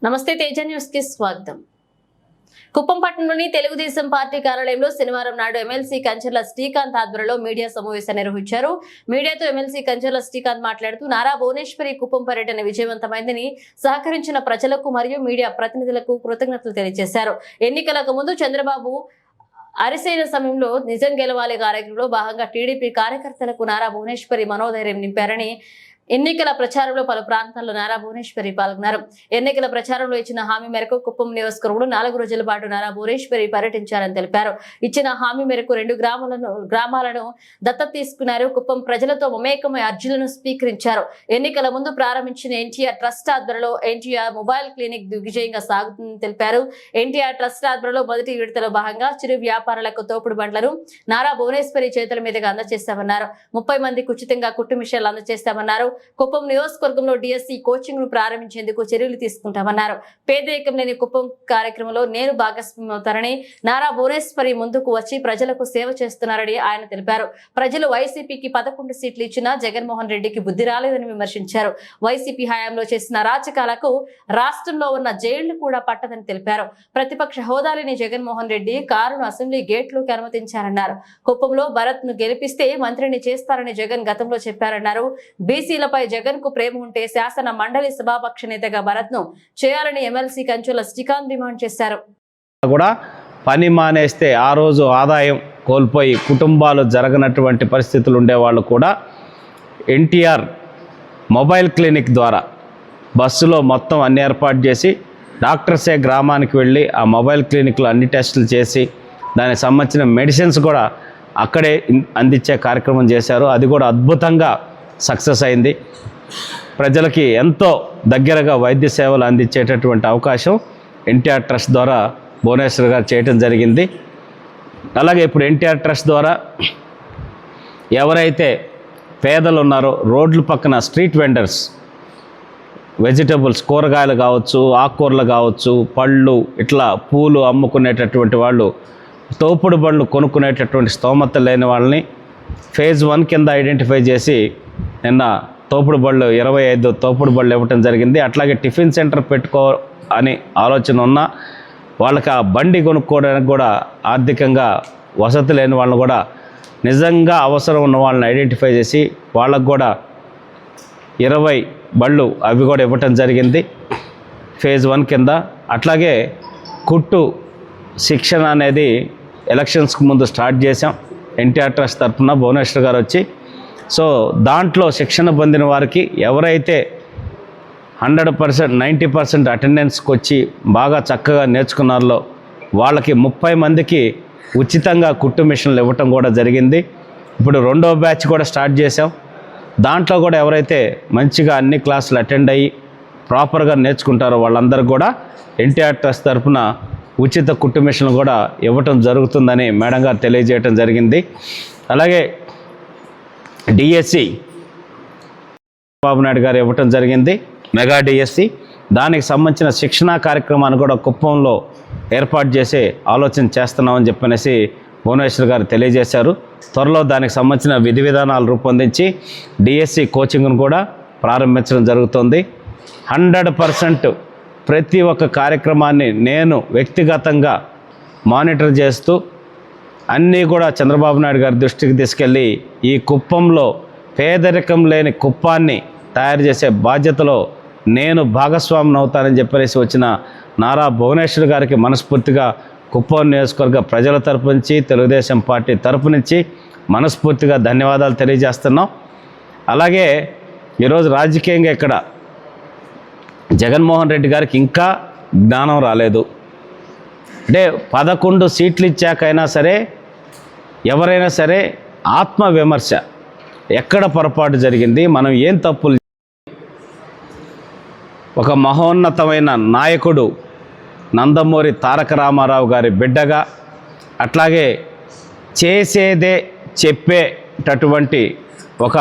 నమస్తే తేజ న్యూస్ కి స్వాగతం. కుప్పం పట్టణంలోని తెలుగుదేశం పార్టీ కార్యాలయంలో శనివారం నాడు ఎమ్మెల్సీ కంచర్ల శ్రీకాంత్ ఆధ్వర్యంలో మీడియా సమావేశం నిర్వహించారు. మీడియాతో ఎమ్మెల్సీ కంచర్ల శ్రీకాంత్ మాట్లాడుతూ నారా భువనేశ్వరి కుప్పం పర్యటన విజయవంతమైందని సహకరించిన ప్రజలకు మరియు మీడియా ప్రతినిధులకు కృతజ్ఞతలు తెలియజేశారు. ఎన్నికలకు ముందు చంద్రబాబు అరిసైన సమయంలో నిజం గెలవాలి కార్యక్రమంలో భాగంగా టీడీపీ కార్యకర్తలకు నారా భువనేశ్వరి మనోధైర్యం నింపారని, ఎన్నికల ప్రచారంలో పలు ప్రాంతాల్లో నారా భువనేశ్వరి పాల్గొన్నారు. ఎన్నికల ప్రచారంలో ఇచ్చిన హామీ మేరకు కుప్పం నియోజకవర్గంలో 4 రోజుల పాటు నారా భువనేశ్వరి పర్యటించారని తెలిపారు. ఇచ్చిన హామీ మేరకు 2 గ్రామాలను దత్తత తీసుకున్నారు. కుప్పం ప్రజలతో మమేకమై అర్జీలను స్వీకరించారు. ఎన్నికల ముందు ప్రారంభించిన ఎన్టీఆర్ ట్రస్ట్ ఆధ్వర్యంలో ఎన్టీఆర్ మొబైల్ క్లినిక్ దిగ్విజయంగా సాగుతుందని తెలిపారు. ఎన్టీఆర్ ట్రస్ట్ ఆధ్వర్యంలో మొదటి విడతలో భాగంగా చిరు వ్యాపారులకు తోపుడు బండ్లను నారా భువనేశ్వరి చేతుల మీదుగా అందజేస్తామన్నారు. 30 మందికి ఉచితంగా కుట్టు మిషన్లు అందజేస్తామన్నారు. కుప్పం నియోజకవర్గంలో డిఎస్సి కోచింగ్ ను ప్రారంభించేందుకు చర్యలు తీసుకుంటామన్నారు. పేదరికం లేని కుప్పం కార్యక్రమంలో నేను భాగస్వామ్యం అవుతారని, నారా భువనేశ్వరి ముందుకు వచ్చి ప్రజలకు సేవ చేస్తున్నారని ఆయన తెలిపారు. ప్రజలు వైసీపీకి 11 సీట్లు ఇచ్చినా జగన్మోహన్ రెడ్డికి బుద్ధి రాలేదని విమర్శించారు. వైసీపీ హయాంలో చేసిన అరాచకాలకు రాష్ట్రంలో ఉన్న జైళ్లు కూడా పట్టదని తెలిపారు. ప్రతిపక్ష హోదాలేని జగన్మోహన్ రెడ్డి కారును అసెంబ్లీ గేట్లోకి అనుమతించారన్నారు. కుప్పంలో భరత్ ను గెలిపిస్తే మంత్రిని చేస్తారని జగన్ గతంలో చెప్పారన్నారు. బీసీలపై జగన్ కు ప్రేమ ఉంటే శాసన మండలి సభాపక్ష నేతగా భరత్ ను చేయాలని ఎమ్మెల్సీ కంచుల శ్రీకాంత్ డిమాండ్ చేశారు. కూడా పని మానేస్తే ఆ రోజు ఆదాయం కోల్పోయి కుటుంబాలు జరగనటువంటి పరిస్థితులు ఉండేవాళ్ళు కూడా ఎన్టీఆర్ మొబైల్ క్లినిక్ ద్వారా బస్సులో మొత్తం అన్ని ఏర్పాటు చేసి డాక్టర్సే గ్రామానికి వెళ్ళి ఆ మొబైల్ క్లినిక్లో అన్ని టెస్టులు చేసి దానికి సంబంధించిన మెడిసిన్స్ కూడా అక్కడే అందించే కార్యక్రమం చేశారు. అది కూడా అద్భుతంగా సక్సెస్ అయింది. ప్రజలకి ఎంతో దగ్గరగా వైద్య సేవలు అందించేటటువంటి అవకాశం ఎన్టీఆర్ ట్రస్ట్ ద్వారా భువనేశ్వర్ గారు చేయటం జరిగింది. అలాగే ఇప్పుడు ఎన్టీఆర్ ట్రస్ట్ ద్వారా ఎవరైతే పేదలు ఉన్నారో రోడ్ల పక్కన స్ట్రీట్ వెండర్స్ వెజిటబుల్స్ కూరగాయలు కావచ్చు, ఆకుకూరలు కావచ్చు, పళ్ళు ఇట్లా పూలు అమ్ముకునేటటువంటి వాళ్ళు తోపుడు బళ్ళు కొనుక్కునేటటువంటి స్తోమత లేని వాళ్ళని ఫేజ్ 1 కింద ఐడెంటిఫై చేసి నిన్న తోపుడు బళ్ళు 25 తోపుడు బళ్ళు ఇవ్వటం జరిగింది. అట్లాగే టిఫిన్ సెంటర్ పెట్టుకో అని ఆలోచన ఉన్న వాళ్ళకి ఆ బండి కొనుక్కోవడానికి కూడా ఆర్థికంగా వసతి లేని వాళ్ళని కూడా నిజంగా అవసరం ఉన్న వాళ్ళని ఐడెంటిఫై చేసి వాళ్ళకు కూడా 20 బళ్ళు అవి కూడా ఇవ్వటం జరిగింది ఫేజ్ 1 కింద. అట్లాగే కుట్టు శిక్షణ అనేది ఎలక్షన్స్కి ముందు స్టార్ట్ చేసాం ఎన్టీఆర్ ట్రస్ట్ తరఫున భువనేశ్వర్ గారు వచ్చి. సో దాంట్లో శిక్షణ పొందిన వారికి ఎవరైతే 100% 90% అటెండెన్స్కి వచ్చి బాగా చక్కగా నేర్చుకున్నారో వాళ్ళకి 30 మందికి ఉచితంగా కుట్టు మిషన్లు ఇవ్వటం కూడా జరిగింది. ఇప్పుడు 2వ బ్యాచ్ కూడా స్టార్ట్ చేసాం. దాంట్లో కూడా ఎవరైతే మంచిగా అన్ని క్లాసులు అటెండ్ అయ్యి ప్రాపర్గా నేర్చుకుంటారో వాళ్ళందరూ కూడా ఎన్టీఆర్ ట్రస్ట్ తరఫున ఉచిత కుట్టు మిషన్లు కూడా ఇవ్వటం జరుగుతుందని మేడం గారు తెలియజేయటం జరిగింది. అలాగే డిఎస్సి చంద్రబాబు నాయుడు గారు ఇవ్వటం జరిగింది, మెగా డిఎస్సి. దానికి సంబంధించిన శిక్షణా కార్యక్రమాన్ని కూడా కుప్పంలో ఏర్పాటు చేసే ఆలోచన చేస్తున్నామని చెప్పనేసి భువనేశ్వర్ గారు తెలియజేశారు. త్వరలో దానికి సంబంధించిన విధి విధానాలు రూపొందించి డిఎస్సి కోచింగ్ను కూడా ప్రారంభించడం జరుగుతుంది. 100% ప్రతి ఒక్క కార్యక్రమాన్ని నేను వ్యక్తిగతంగా మానిటర్ చేస్తూ అన్నీ కూడా చంద్రబాబు నాయుడు గారి దృష్టికి తీసుకెళ్ళి ఈ కుప్పంలో పేదరికం లేని కుప్పాన్ని తయారు చేసే బాధ్యతలో నేను భాగస్వామిని అవుతానని చెప్పేసి వచ్చిన నారా భువనేశ్వర్ గారికి మనస్ఫూర్తిగా కుప్పం నియోజకవర్గ ప్రజల తరపు నుంచి తెలుగుదేశం పార్టీ తరపు నుంచి మనస్ఫూర్తిగా ధన్యవాదాలు తెలియజేస్తున్నాం. అలాగే ఈరోజు రాజకీయంగా ఇక్కడ జగన్మోహన్ రెడ్డి గారికి ఇంకా జ్ఞానం రాలేదు. అంటే 11 సీట్లు ఇచ్చాకైనా సరే ఎవరైనా సరే ఆత్మవిమర్శ, ఎక్కడ పొరపాటు జరిగింది, మనం ఏం తప్పులు, ఒక మహోన్నతమైన నాయకుడు నందమూరి తారక రామారావు గారి బిడ్డగా, అట్లాగే చేసేదే చెప్పేటటువంటి ఒక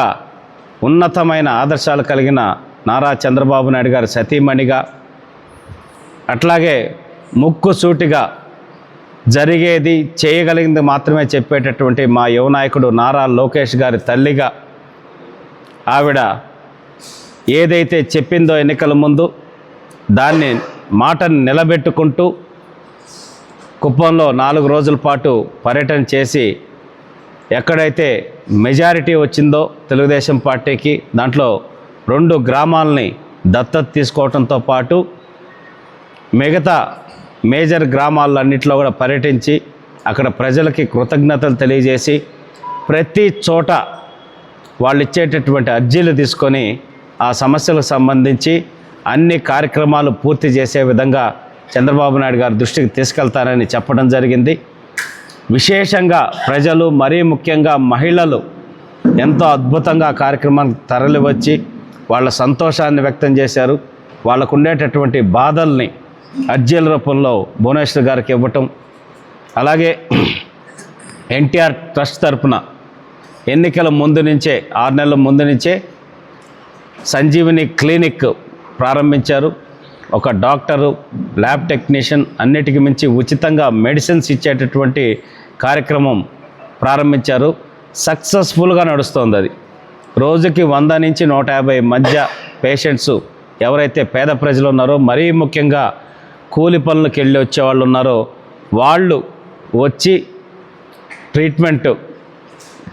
ఉన్నతమైన ఆదర్శాలు కలిగిన నారా చంద్రబాబు నాయుడు గారి సతీమణిగా, అట్లాగే ముక్కుసూటిగా జరిగేది చేయగలిగింది మాత్రమే చెప్పేటటువంటి మా యువ నాయకుడు నారా లోకేష్ గారి తల్లిగా, ఆవిడ ఏదైతే చెప్పిందో ఎన్నికల ముందు దాన్ని మాటను నిలబెట్టుకుంటూ కుప్పంలో 4 రోజుల పాటు పర్యటన చేసి ఎక్కడైతే మెజారిటీ వచ్చిందో తెలుగుదేశం పార్టీకి దాంట్లో 2 గ్రామాలని దత్తత తీసుకోవడంతో పాటు మిగతా మేజర్ గ్రామాలన్నింటిలో కూడా పర్యటించి అక్కడ ప్రజలకి కృతజ్ఞతలు తెలియజేసి ప్రతి చోట వాళ్ళు ఇచ్చేటటువంటి అర్జీలు తీసుకొని ఆ సమస్యలకు సంబంధించి అన్ని కార్యక్రమాలు పూర్తి చేసే విధంగా చంద్రబాబు నాయుడు గారి దృష్టికి తీసుకెళ్తారని చెప్పడం జరిగింది. విశేషంగా ప్రజలు మరీ ముఖ్యంగా మహిళలు ఎంతో అద్భుతంగా ఆ కార్యక్రమానికి తరలివచ్చి వాళ్ళ సంతోషాన్ని వ్యక్తం చేశారు. వాళ్ళకు ఉండేటటువంటి బాధల్ని అర్జీల రూపంలో భువనేశ్వర్ గారికి ఇవ్వటం, అలాగే ఎన్టీఆర్ ట్రస్ట్ తరపున ఎన్నికల ముందు నుంచే 6 నెలల ముందు నుంచే సంజీవిని క్లినిక్ ప్రారంభించారు. ఒక డాక్టరు, ల్యాబ్ టెక్నీషియన్, అన్నిటికీ మించి ఉచితంగా మెడిసిన్స్ ఇచ్చేటటువంటి కార్యక్రమం ప్రారంభించారు. సక్సెస్ఫుల్గా నడుస్తోంది. అది రోజుకి 100 నుంచి 150 మధ్య పేషెంట్స్ ఎవరైతే పేద ప్రజలు ఉన్నారో, మరీ ముఖ్యంగా కూలి పనులకు వెళ్ళి వచ్చేవాళ్ళు ఉన్నారో వాళ్ళు వచ్చి ట్రీట్మెంట్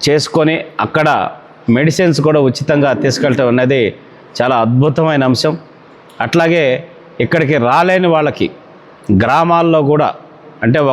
చేసుకొని అక్కడ మెడిసిన్స్ కూడా ఉచితంగా తీసుకెళ్ళటం అనేది చాలా అద్భుతమైన అంశం. అట్లాగే ఇక్కడికి రాలేని వాళ్ళకి గ్రామాల్లో కూడా, అంటే ఒక